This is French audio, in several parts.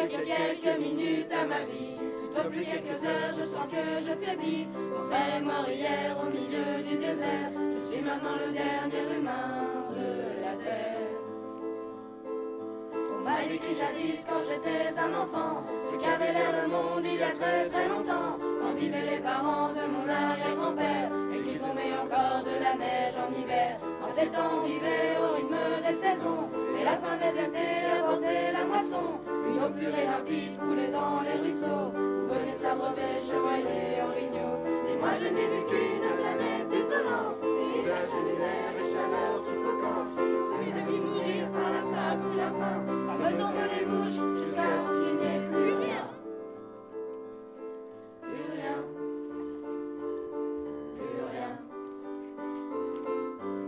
reste que quelques minutes à ma vie. Tout au plus quelques heures, je sens que je faiblis. Mon frère est mort hier au milieu du désert. Je suis maintenant le dernier humain de la terre. On m'a décrit jadis quand j'étais un enfant ce qu'avait l'air le monde il y a très très longtemps, quand vivaient les parents de mon arrière-grand-père et qu'il tombait encore de la neige en hiver. En ces temps on vivait au rythme des saisons et la fin des étés apportait la moisson. Une eau pure et limpide coulait dans les ruisseaux où venaient s'abreuver chevreuils et orignaux. Et moi je n'ai vu qu'une planète désolante, paysage lunaire et chaleur suffocante, triste de vie mourir par la soif ou la faim, me tourne les bouches jusqu'à ce qu'il n'y ait plus rien. Plus rien. Plus rien.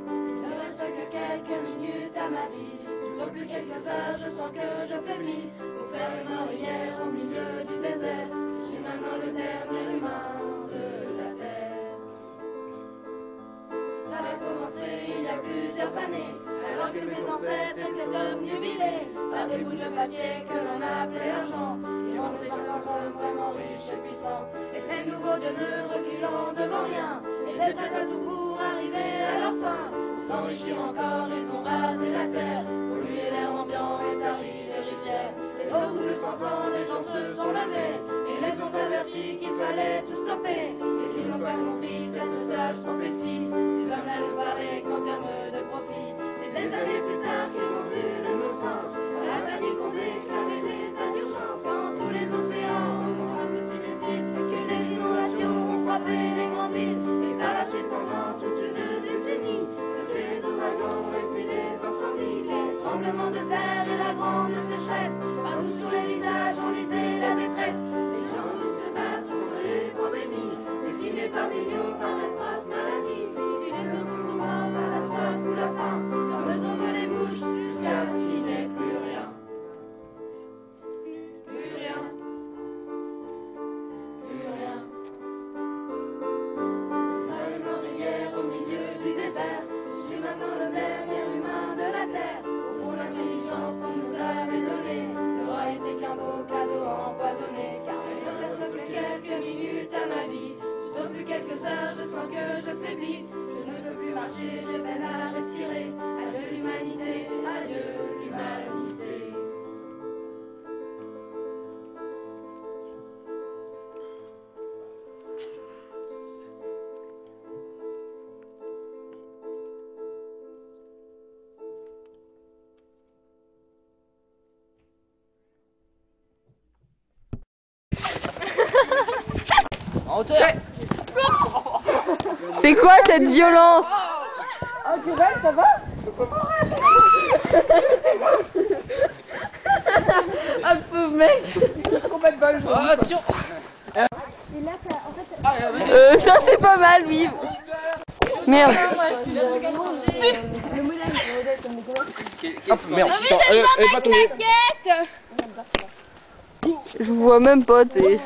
Il ne reste que quelques minutes à ma vie. Tout au plus quelques heures, je sens que je faiblis. Mon frère est mort hier au milieu du désert. Je suis maintenant le dernier humain de la terre. Ça a commencé il y a plusieurs années, alors que mes ancêtres étaient obnubilés par des bouts de papier que l'on appelait argent. Ils ont des 50 hommes vraiment riches et puissants, et ces nouveaux dieux ne reculant devant rien, étaient prêts à tout pour arriver à leur fin. Pour s'enrichir encore, ils ont rasé la terre, pollué l'air ambiant et tari les rivières. Et au bout de 100 ans, les gens se sont levés et les ont avertis qu'il fallait tout stopper. Et ils n'ont pas compris cette sage prophétie. Ces hommes-là ne parlaient qu'en termes de profit. C'est des années plus tard qu'ils ont vu le bon sens. À la panique qu'on déclarait l'état d'urgence. Quand tous les océans ont agglutiné, que des inondations ont frappé les grandes villes. Et par la suite, pendant toute une décennie, ce fut les ouragans et puis les incendies, les tremblements de terre et la grande sécheresse. Partout sur les visages, on lisait la détresse. Les gens tous se battent contre les pandémies, décimés par millions par d'atroces maladies. Puis les autres sont morts par la soif ou la faim, comme me tombent les bouches jusqu'à ce qu'il n'ait plus rien. Plus rien. Plus rien. Mon frère est mort hier au milieu du désert. Je suis maintenant le dernier humain de la terre. Au fond, l'intelligence qu'on nous avait donnée n'aura été qu'un beau cadeau empoisonné, car il ne reste que quelques minutes à ma vie. Tout au plus quelques heures, je sens que je faiblis. Je ne peux plus marcher, j'ai peine à respirer. Adieu l'humanité, adieu l'humanité. En hauteur. C'est quoi cette violence? Oh, Durel, ça va? Ah, pauvre mec. Oh, attention. Et là, en fait... Ça c'est pas mal, oui. Merde. Le modèle, Merde. Ma claquette. Je vois même pas, t'es...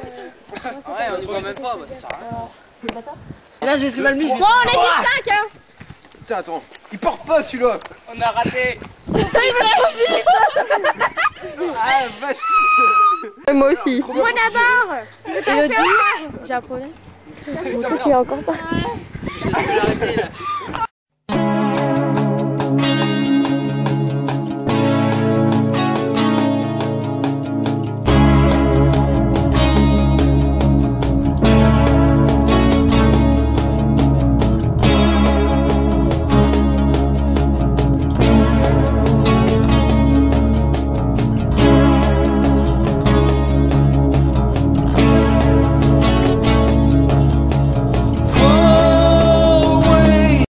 Ouais, on te voit même pas, bah ça. Là, je suis mal mis. Bon, on est que 5, hein. Putain, attends, il porte pas celui-là. On a raté. Ah, vache. Moi aussi. moi d'abord. Elodie, j'ai un problème. Moi, tu es encore pas. Je vais l'arrêter là.